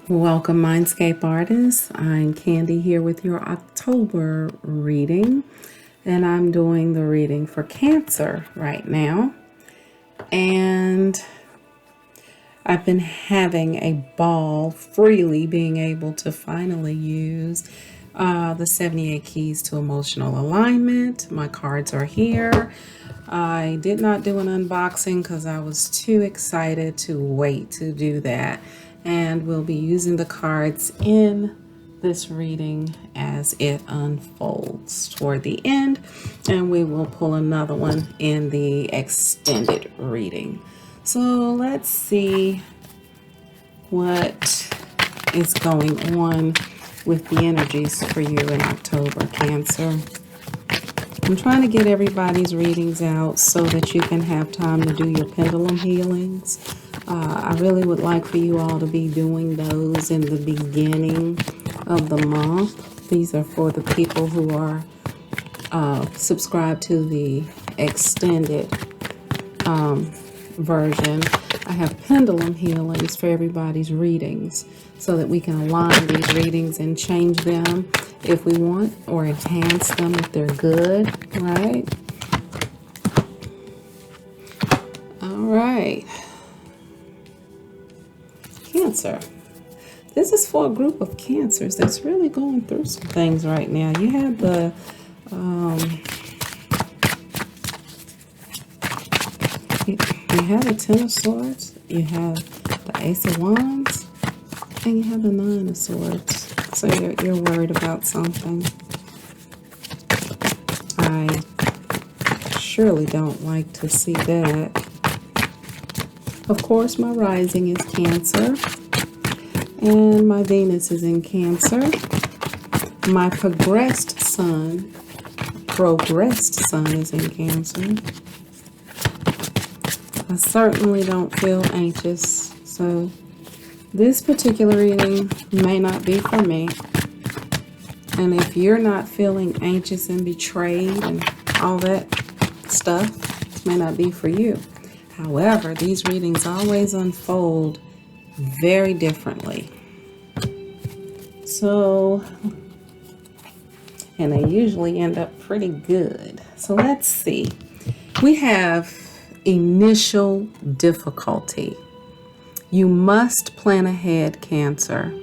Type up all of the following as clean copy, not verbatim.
Welcome, Mindscape artists. I'm Candy here with your October reading, and I'm doing the reading for Cancer right now. And I've been having a ball freely being able to finally use the 78 Keys to Emotional Alignment. My cards are here. I did not do an unboxing because I was too excited to wait to do that. And we'll be using the cards in this reading as it unfolds toward the end. And we will pull another one in the extended reading. So let's see what is going on with the energies for you in October, Cancer. I'm trying to get everybody's readings out so that you can have time to do your pendulum healings. I really would like for you all to be doing those in the beginning of the month. These are for the people who are subscribed to the extended version. I have pendulum healings for everybody's readings so that we can align these readings and change them if we want, or enhance them if they're good, right? All right. Cancer. This is for a group of Cancers that's really going through some things right now. You have the you have the Ten of Swords, you have the Ace of Wands, and you have the Nine of Swords. So you're worried about something. I surely don't like to see that. Of course, my rising is Cancer, and my Venus is in Cancer. My progressed sun is in Cancer. I certainly don't feel anxious, so this particular reading may not be for me. And if you're not feeling anxious and betrayed and all that stuff, it may not be for you. However, these readings always unfold very differently. So, and they usually end up pretty good. So let's see. We have initial difficulty. You must plan ahead, Cancer.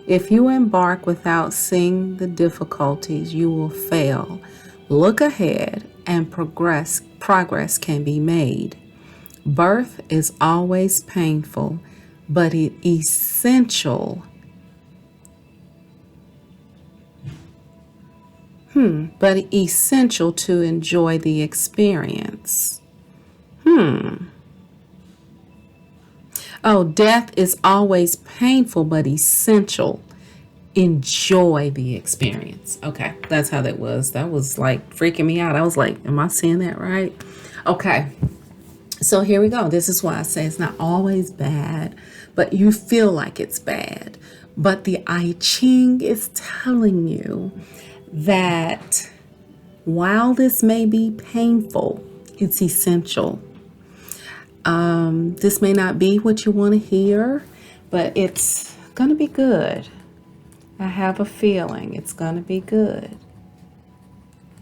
If you embark without seeing the difficulties, you will fail. Look ahead and progress can be made. Birth is always painful, but essential. But essential to enjoy the experience. Oh, death is always painful, but essential. Enjoy the experience. Okay, that's how that was. That was like freaking me out. I was like, am I saying that right? Okay, so here we go. This is why I say it's not always bad, but you feel like it's bad. But the I Ching is telling you that while this may be painful, it's essential. This may not be what you want to hear, but it's going to be good. I have a feeling it's going to be good.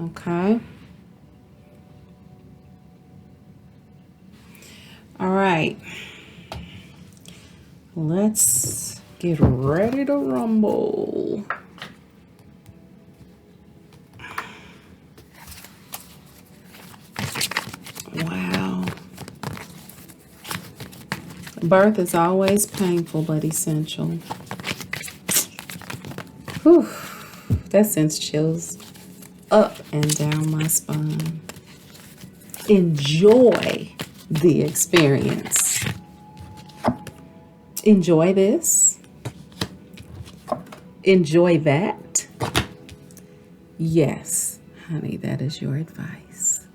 Okay. All right. Let's get ready to rumble. Wow. Birth is always painful, but essential. Whew. That sends chills up and down my spine. Enjoy the experience. Enjoy this. Enjoy that. Yes, honey, that is your advice.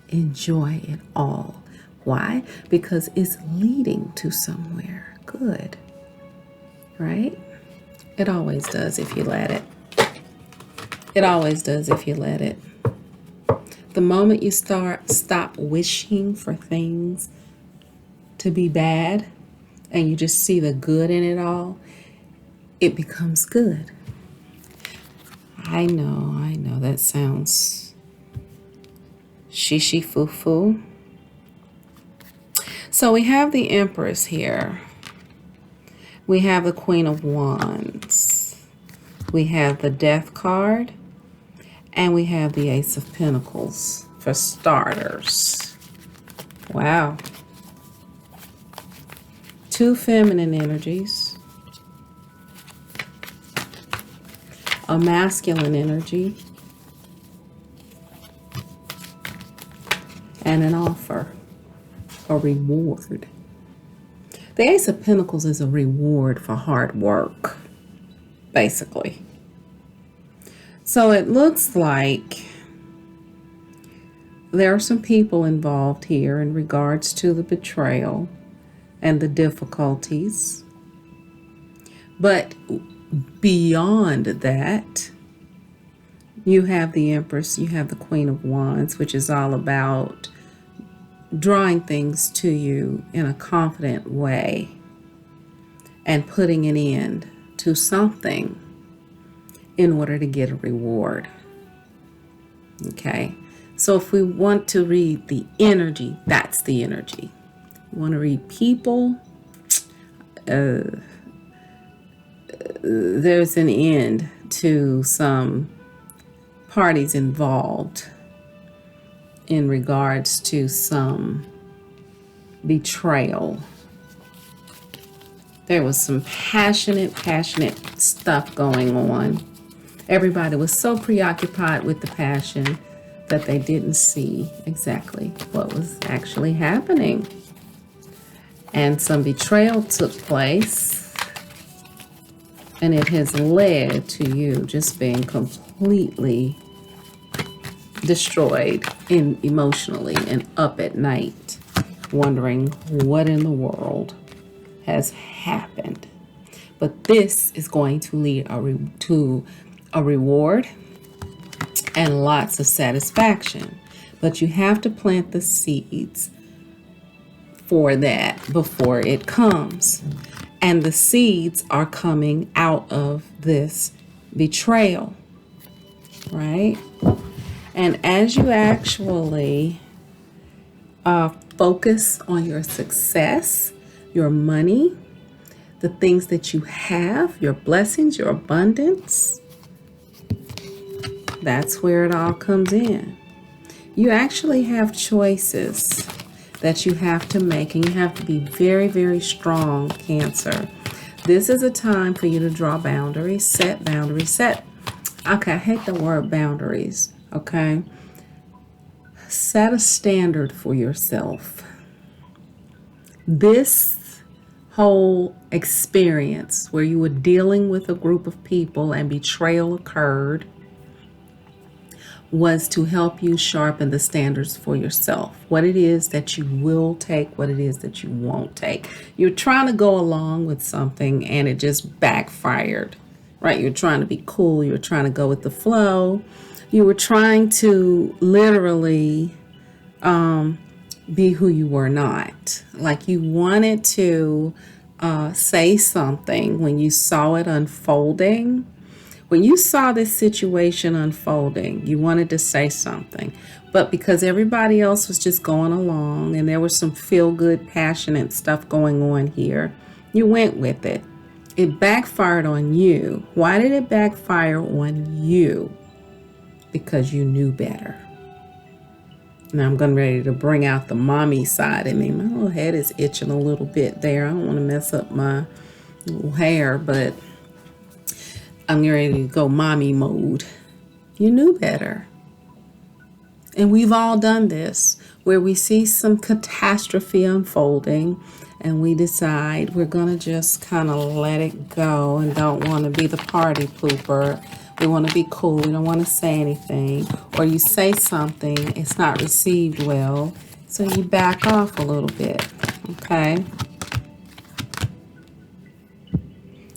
Enjoy it all. Why? Because it's leading to somewhere good, right? It always does if you let it. It always does if you let it. The moment you stop wishing for things to be bad and you just see the good in it all, it becomes good. I know that sounds foo. So we have the Empress here. We have the Queen of Wands. We have the Death card. And we have the Ace of Pentacles for starters. Wow. Two feminine energies. A masculine energy. And an offer. A reward. The Ace of Pentacles is a reward for hard work, basically. So it looks like there are some people involved here in regards to the betrayal and the difficulties. But beyond that, you have the Empress, you have the Queen of Wands, which is all about drawing things to you in a confident way and putting an end to something in order to get a reward. Okay, so if we want to read the energy, that's the energy. You want to read people, there's an end to some parties involved in regards to some betrayal. There was some passionate stuff going on. Everybody was so preoccupied with the passion that they didn't see exactly what was actually happening. And some betrayal took place, and it has led to you just being completely destroyed emotionally and up at night, wondering what in the world has happened. But this is going to lead to a reward and lots of satisfaction. But you have to plant the seeds for that before it comes. And the seeds are coming out of this betrayal, right? And as you actually focus on your success, your money, the things that you have, your blessings, your abundance, that's where it all comes in. You actually have choices that you have to make, and you have to be very, very strong, Cancer. This is a time for you to draw boundaries, set boundaries, okay, I hate the word boundaries, okay? Set a standard for yourself. This whole experience where you were dealing with a group of people and betrayal occurred was to help you sharpen the standards for yourself. What it is that you will take, what it is that you won't take. You're trying to go along with something and it just backfired, right? You're trying to be cool. You're trying to go with the flow. You were trying to literally be who you were not. Like you wanted to say something when you saw it unfolding. When you saw this situation unfolding, you wanted to say something, but because everybody else was just going along and there was some feel-good, passionate stuff going on here, you went with it. It backfired on you. Why did it backfire on you? Because you knew better. Now I'm getting ready to bring out the mommy side in me. My little head is itching a little bit there. I don't want to mess up my little hair, but I'm ready to go mommy mode. You knew better. And we've all done this, where we see some catastrophe unfolding and we decide we're going to just kind of let it go and don't want to be the party pooper. We want to be cool. We don't want to say anything. Or you say something, it's not received well, so you back off a little bit, okay?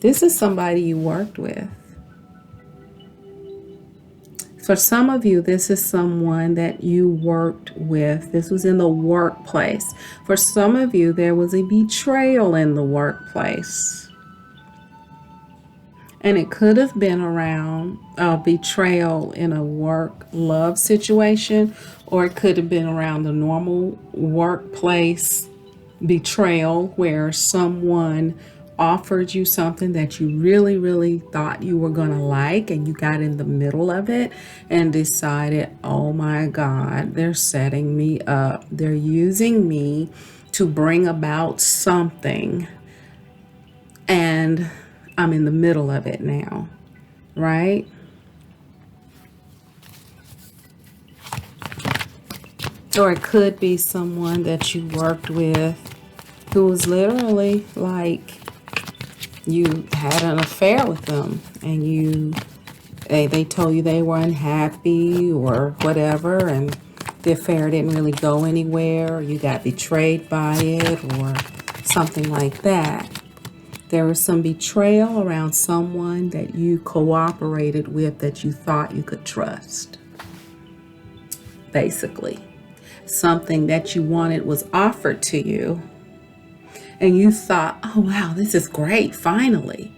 This is somebody you worked with. For some of you, this is someone that you worked with. This was in the workplace. For some of you, there was a betrayal in the workplace. And it could have been around a betrayal in a work love situation, or it could have been around the normal workplace betrayal where someone offered you something that you really, really thought you were going to like, and you got in the middle of it and decided, oh my God, they're setting me up. They're using me to bring about something, and I'm in the middle of it now, right? Or it could be someone that you worked with who was literally like, you had an affair with them, and they told you they were unhappy or whatever, and the affair didn't really go anywhere, or you got betrayed by it or something like that. There was some betrayal around someone that you cooperated with that you thought you could trust. Basically, something that you wanted was offered to you, and you thought, oh wow, this is great, finally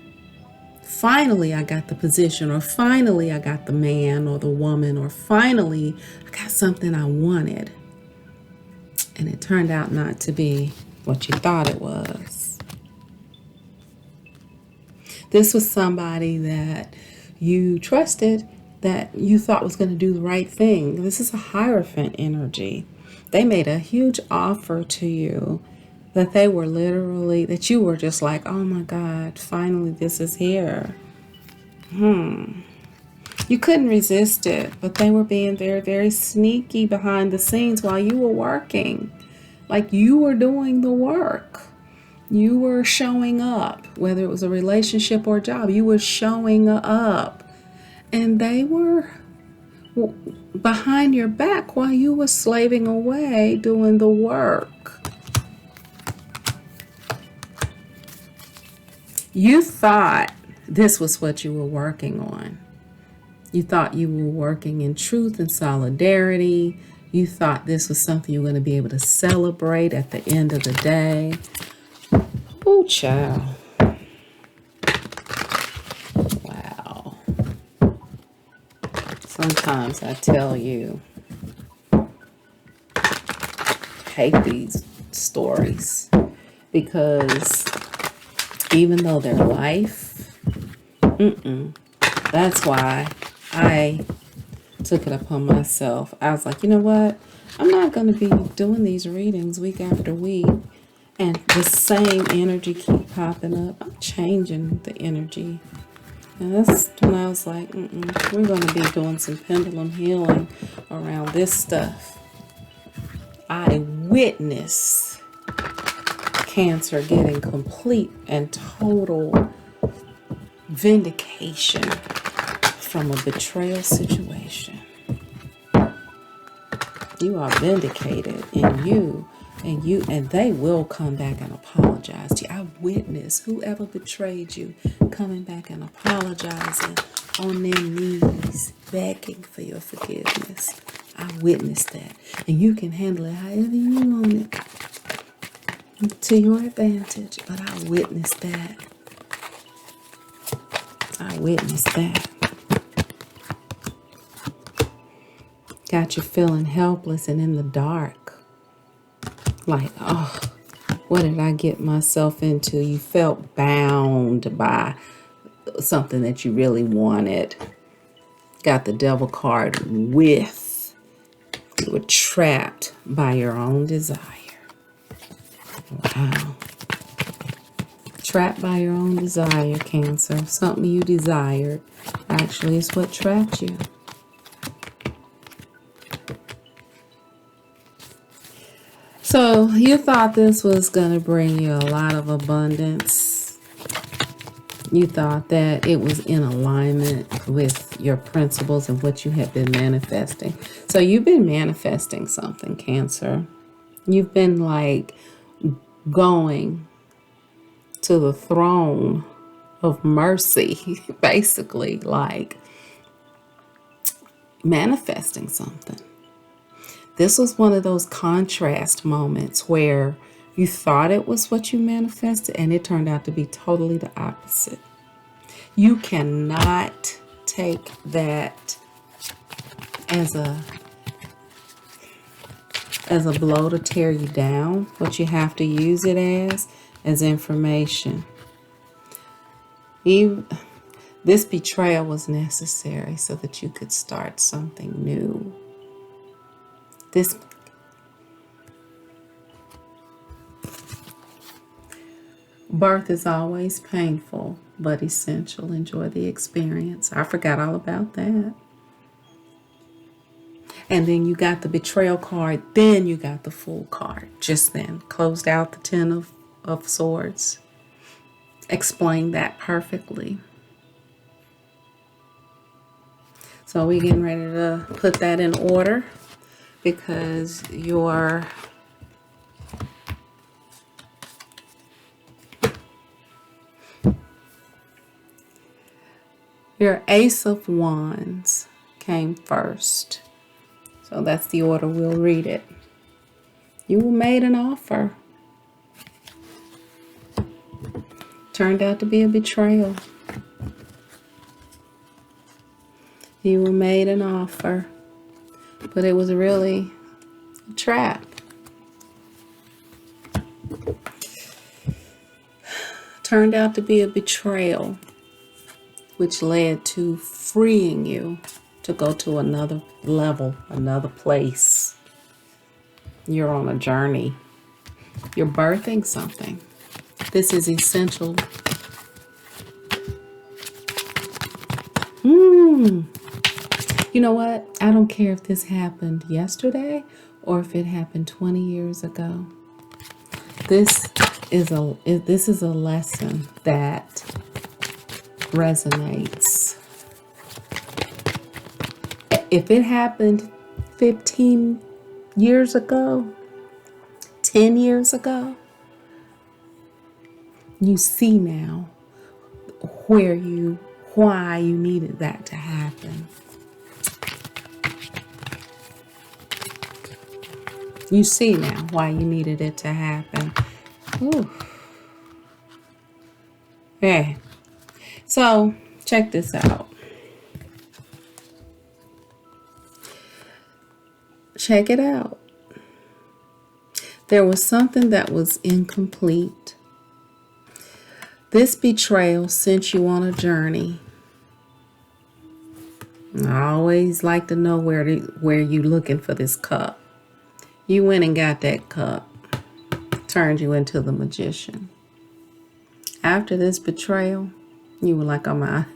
I got the position, or finally I got the man or the woman, or finally I got something I wanted, and it turned out not to be what you thought it was. This was somebody that you trusted, that you thought was going to do the right thing. This is a Hierophant energy. They made a huge offer to you that they were literally, that you were just like, oh my God, finally this is here. You couldn't resist it, but they were being very, very sneaky behind the scenes while you were working. Like, you were doing the work. You were showing up, whether it was a relationship or a job, you were showing up. And they were behind your back while you were slaving away doing the work. You thought this was what you were working on. You thought you were working in truth and solidarity. You thought this was something you were going to be able to celebrate at the end of the day. Oh, child. Wow. Sometimes I tell you, I hate these stories, because even though they're life, that's why I took it upon myself. I was like, you know what? I'm not going to be doing these readings week after week and the same energy keep popping up. I'm changing the energy. And that's when I was like, we're going to be doing some pendulum healing around this stuff. I witness Cancer getting complete and total vindication from a betrayal situation. You are vindicated in you, and they will come back and apologize to you. I witness whoever betrayed you coming back and apologizing on their knees, begging for your forgiveness. I witnessed that. And you can handle it however you want it, to your advantage. But I witnessed that. I witnessed that. Got you feeling helpless and in the dark. Like, oh, what did I get myself into? You felt bound by something that you really wanted. Got the devil card with. You were trapped by your own desire. Wow. Trapped by your own desire, Cancer. Something you desired actually is what trapped you. So you thought this was going to bring you a lot of abundance. You thought that it was in alignment with your principles and what you had been manifesting. So you've been manifesting something, Cancer. You've been like going to the throne of mercy, basically, like manifesting something. This was one of those contrast moments where you thought it was what you manifested and it turned out to be totally the opposite. You cannot take that as a blow to tear you down. What you have to use it as information. This betrayal was necessary so that you could start something new. Birth is always painful, but essential. Enjoy the experience. I forgot all about that. And then you got the betrayal card. Then you got the Fool card. Just then. Closed out the Ten of Swords. Explained that perfectly. So we're getting ready to put that in order because your Ace of Wands came first. So that's the order we'll read it. You were made an offer. Turned out to be a betrayal. You were made an offer, but it was really a trap. Turned out to be a betrayal, which led to freeing you to go to another level, another place. You're on a journey. You're birthing something. This is essential. You know what? I don't care if this happened yesterday or if it happened 20 years ago. This is a lesson that resonates. If it happened 15 years ago, 10 years ago, you see now why you needed that to happen. You see now why you needed it to happen. Ooh. Okay. So check this out. Check it out. There was something that was incomplete. This betrayal sent you on a journey. I always like to know where you looking for this cup. You went and got that cup. Turned you into the magician. After this betrayal, you were like, I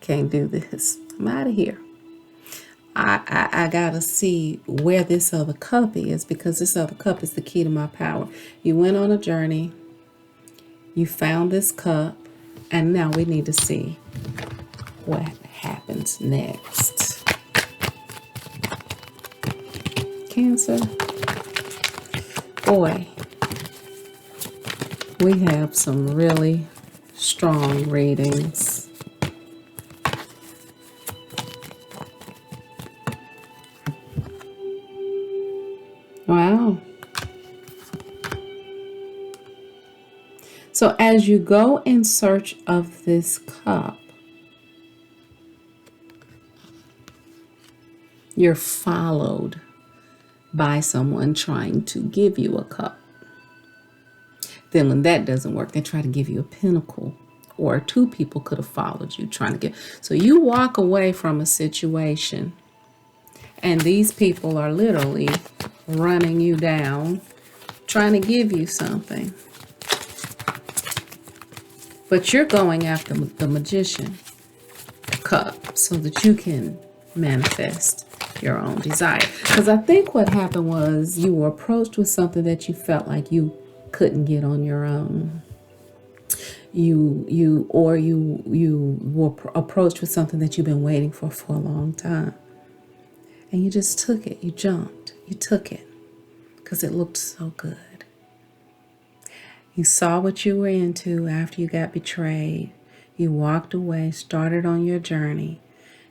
can't do this. I'm out of here. I gotta see where this other cup is, because this other cup is the key to my power. You went on a journey. You found this cup, and now we need to see what happens next. Cancer. Boy, we have some really strong readings. Wow. So as you go in search of this cup, you're followed by someone trying to give you a cup. Then when that doesn't work, they try to give you a pentacle, or two people could have followed you trying to get. So you walk away from a situation and these people are literally running you down, trying to give you something. But you're going after the magician cup so that you can manifest your own desire. Because I think what happened was you were approached with something that you felt like you couldn't get on your own. You were approached with something that you've been waiting for a long time. And you just took it. You jumped. You took it because it looked so good. You saw what you were into after you got betrayed. You walked away, started on your journey,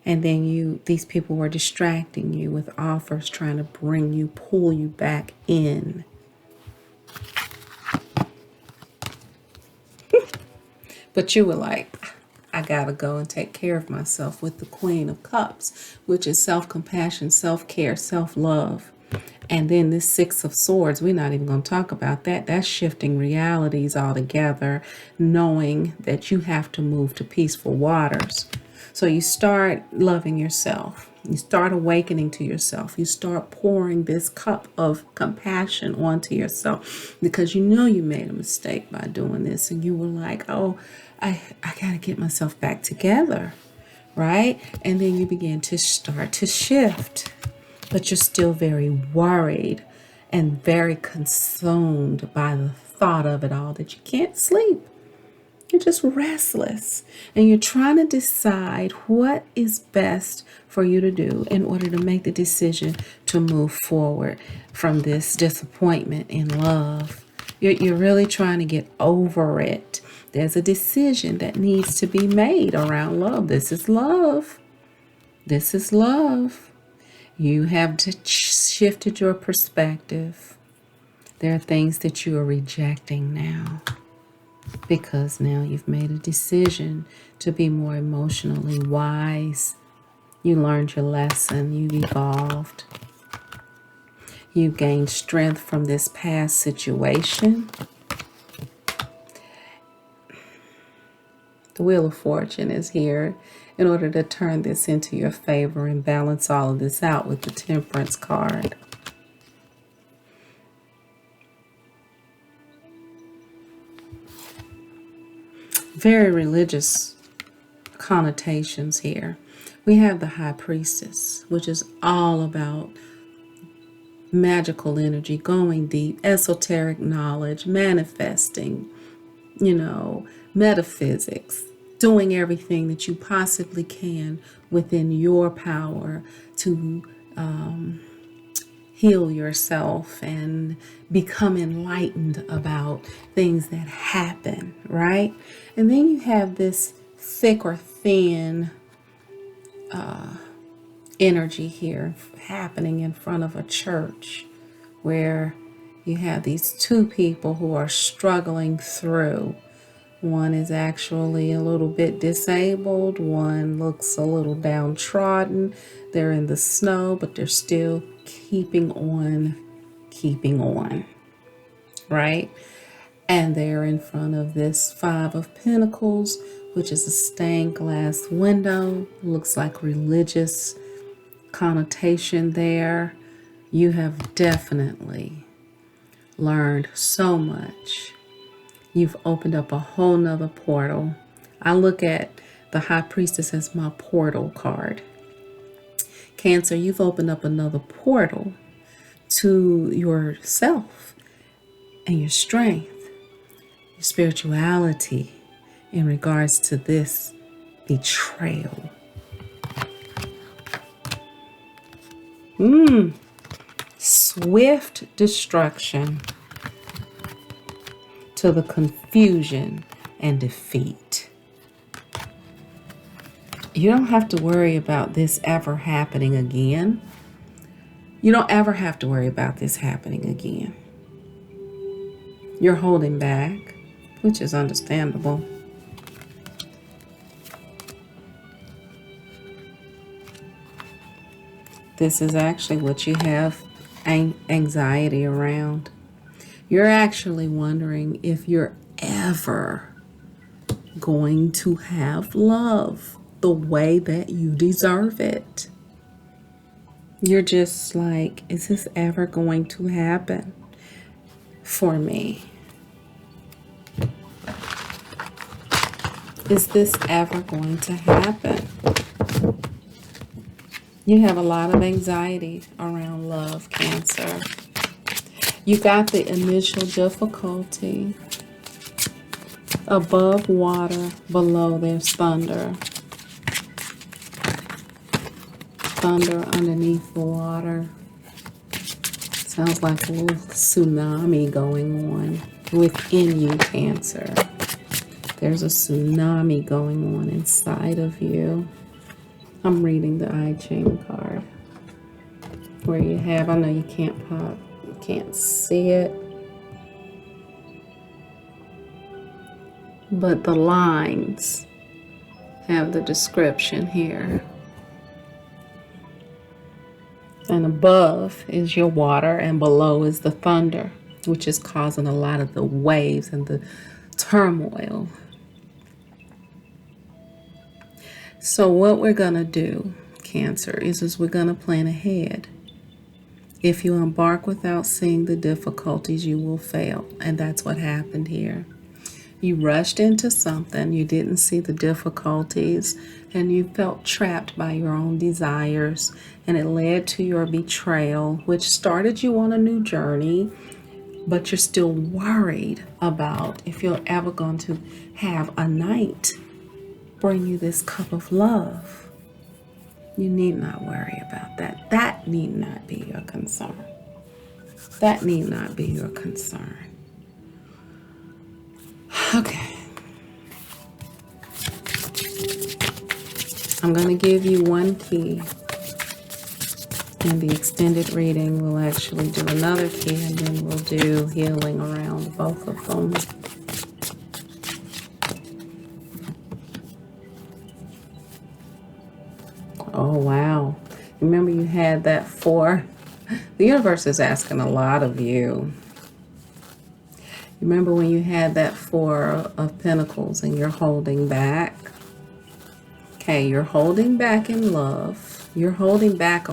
and then these people were distracting you with offers, trying to pull you back in. But you were like, I gotta go and take care of myself with the Queen of Cups, which is self-compassion, self-care, self-love. And then this Six of Swords, we're not even going to talk about that. That's shifting realities altogether, knowing that you have to move to peaceful waters. So you start loving yourself. You start awakening to yourself. You start pouring this cup of compassion onto yourself because you know you made a mistake by doing this. And you were like, oh, I got to get myself back together, right? And then you begin to start to shift. But you're still very worried and very consumed by the thought of it all that you can't sleep. You're just restless and you're trying to decide what is best for you to do in order to make the decision to move forward from this disappointment in love. You're really trying to get over it. There's a decision that needs to be made around love. This is love. This is love. You have shifted your perspective. There are things that you are rejecting now because now you've made a decision to be more emotionally wise. You learned your lesson. You've evolved. You gained strength from this past situation. The Wheel of Fortune is here in order to turn this into your favor and balance all of this out with the Temperance card. Very religious connotations here. We have the High Priestess, which is all about magical energy, going deep, esoteric knowledge, manifesting, metaphysics, doing everything that you possibly can within your power to heal yourself and become enlightened about things that happen, right? And then you have this thick or thin energy here happening in front of a church where you have these two people who are struggling through. One is actually a little bit disabled. One looks a little downtrodden. They're in the snow, but they're still keeping on, right? And they're in front of this Five of Pentacles, which is a stained glass window. Looks like religious connotation there. You have definitely learned so much. You've opened up a whole nother portal. I look at the High Priestess as my portal card. Cancer, you've opened up another portal to yourself and your strength, your spirituality in regards to this betrayal. Swift destruction to the confusion and defeat. You don't have to worry about this ever happening again. You don't ever have to worry about this happening again. You're holding back, which is understandable. This is actually what you have anxiety around. You're actually wondering if you're ever going to have love the way that you deserve it. You're just like, is this ever going to happen for me? Is this ever going to happen? You have a lot of anxiety around love, Cancer. You got the initial difficulty. Above water, below there's thunder. Thunder underneath the water. Sounds like a little tsunami going on within you, Cancer. There's a tsunami going on inside of you. I'm reading the I Ching card. Where you have, I know you can't see it. But the lines have the description here. And above is your water, and below is the thunder, which is causing a lot of the waves and the turmoil. So what we're going to do, Cancer, is we're going to plan ahead. If you embark without seeing the difficulties, you will fail. And that's what happened here. You rushed into something, you didn't see the difficulties, and you felt trapped by your own desires, and it led to your betrayal, which started you on a new journey, but you're still worried about if you're ever going to have a night bring you this cup of love. You need not worry about that. That need not be your concern. That need not be your concern. Okay. I'm going to give you one key. In the extended reading, we'll actually do another key, and then we'll do healing around both of them. Oh, wow. Remember you had that 4. The universe is asking a lot of you. Remember when you had that 4 of Pentacles and you're holding back? Okay, you're holding back in love. You're holding back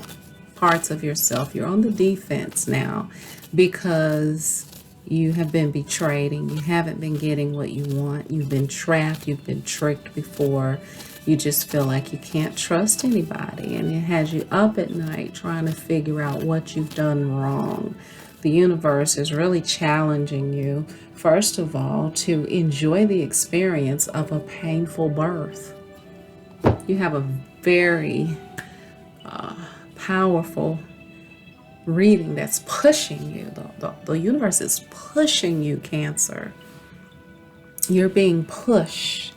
parts of yourself. You're on the defense now because you have been betrayed and you haven't been getting what you want. You've been trapped. You've been tricked before. You just feel like you can't trust anybody, and it has you up at night trying to figure out what you've done wrong. The universe is really challenging you, first of all, to enjoy the experience of a painful birth. You have a very powerful reading that's pushing you. The universe is pushing you, Cancer. You're being pushed.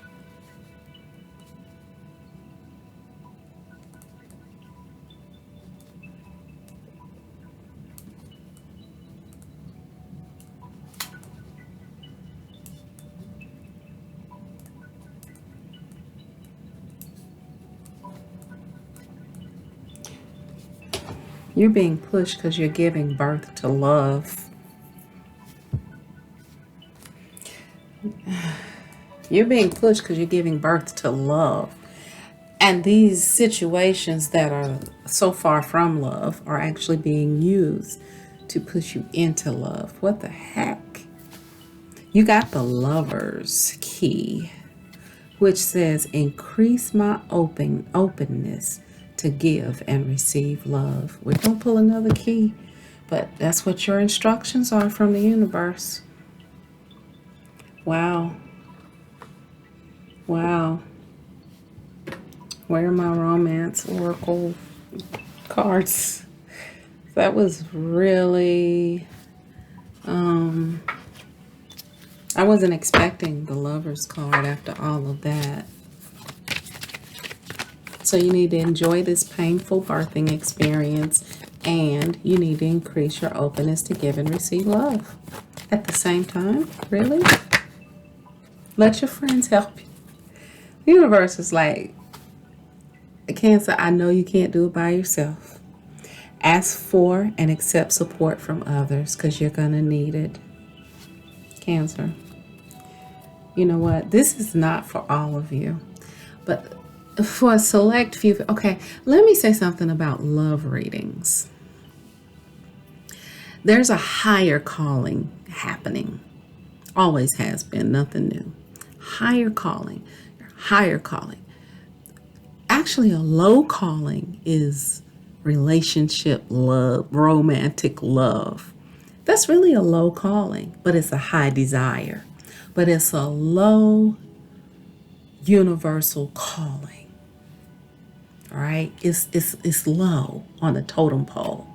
You're being pushed because you're giving birth to love. You're being pushed because you're giving birth to love. And these situations that are so far from love are actually being used to push you into love. What the heck? You got the Lover's key, which says, increase my openness to give and receive love. We're going to pull another key, but that's what your instructions are from the universe. Wow. Wow. Where are my romance oracle cards? That was really, I wasn't expecting the Lover's card after all of that. So you need to enjoy this painful birthing experience, and you need to increase your openness to give and receive love. At the same time, really? Let your friends help you. The universe is like, Cancer, I know you can't do it by yourself. Ask for and accept support from others because you're going to need it. Cancer. You know what? This is not for all of you, but for a select few. Okay, let me say something about love readings. There's a higher calling happening. Always has been, nothing new. Higher calling, higher calling. Actually, a low calling is relationship love, romantic love. That's really a low calling, but it's a high desire. But it's a low universal calling. All right, it's low on the totem pole.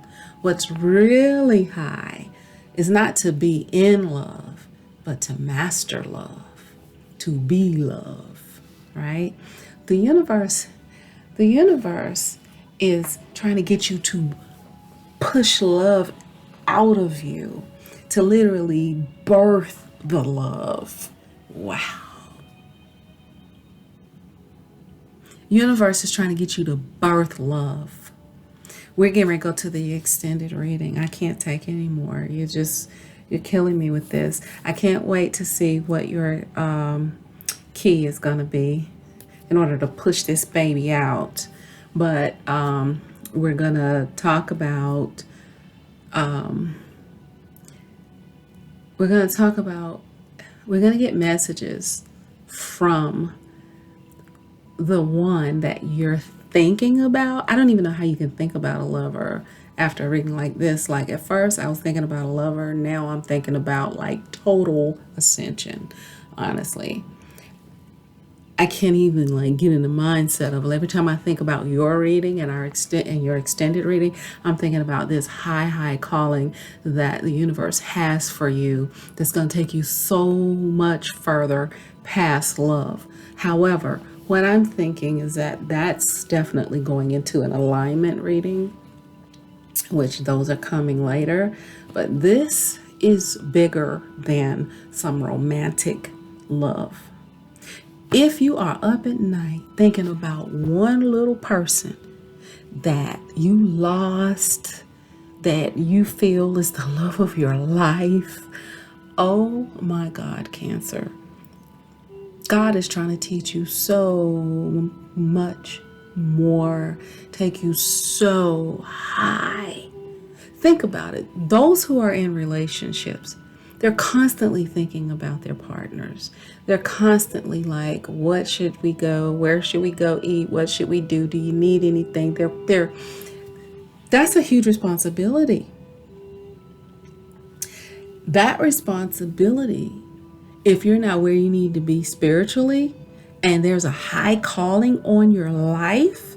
What's really high is not to be in love, but to master love, to be love, right? The universe is trying to get you to push love out of you, to literally birth the love. Wow. Universe is trying to get you to birth love. We're getting ready to go to the extended reading. I can't take anymore. You're killing me with this. I can't wait to see what your key is going to be in order to push this baby out. But we're going to talk about, we're going to get messages from the one that you're thinking about. I don't even know how you can think about a lover after a reading like this. Like at first I was thinking about a lover. Now I'm thinking about like total ascension, honestly. I can't even like get in the mindset of every time I think about your reading and your extended reading, I'm thinking about this high calling that the universe has for you that's going to take you so much further past love. However, what I'm thinking is that that's definitely going into an alignment reading, which those are coming later. But this is bigger than some romantic love. If you are up at night thinking about one little person that you lost, that you feel is the love of your life, oh my God, Cancer. God is trying to teach you so much more, take you so high. Think about it. Those who are in relationships, they're constantly thinking about their partners. They're constantly like, what should we go? Where should we go eat? What should we do? Do you need anything? That's a huge responsibility. That responsibility, if you're not where you need to be spiritually, and there's a high calling on your life,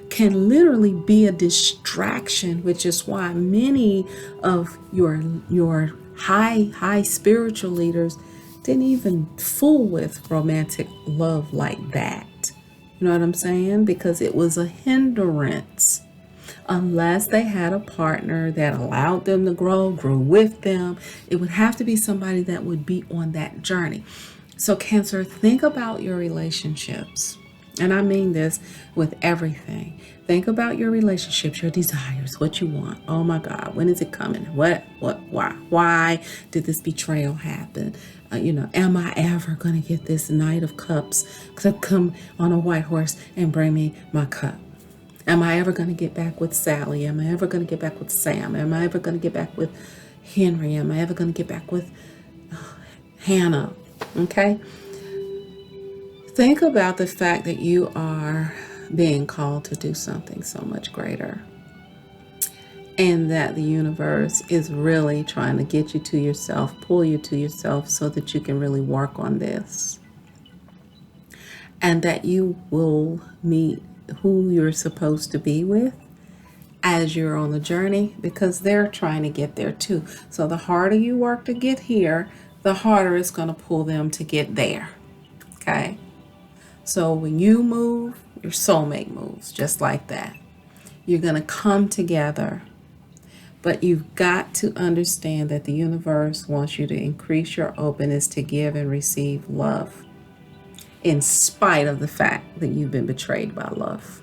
can literally be a distraction, which is why many of your high spiritual leaders didn't even fool with romantic love like that. You know what I'm saying? Because it was a hindrance. Unless they had a partner that allowed them to grow, grew with them, it would have to be somebody that would be on that journey. So Cancer, think about your relationships. And I mean this with everything. Think about your relationships, your desires, what you want. Oh my God, when is it coming? Why did this betrayal happen? Am I ever going to get this Knight of Cups to come on a white horse and bring me my cup? Am I ever going to get back with Sally? Am I ever going to get back with Sam? Am I ever going to get back with Henry? Am I ever going to get back with Hannah? Okay? Think about the fact that you are being called to do something so much greater, and that the universe is really trying to get you to yourself, pull you to yourself so that you can really work on this, and that you will meet who you're supposed to be with as you're on the journey, because they're trying to get there too. So the harder you work to get here, the harder it's going to pull them to get there. Okay? So when you move, your soulmate moves just like that. You're going to come together, but you've got to understand that the universe wants you to increase your openness to give and receive love, in spite of the fact that you've been betrayed by love.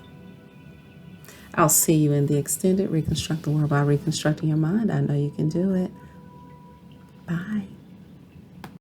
I'll see you in the extended Reconstruct the World by Reconstructing Your Mind. I know you can do it. Bye.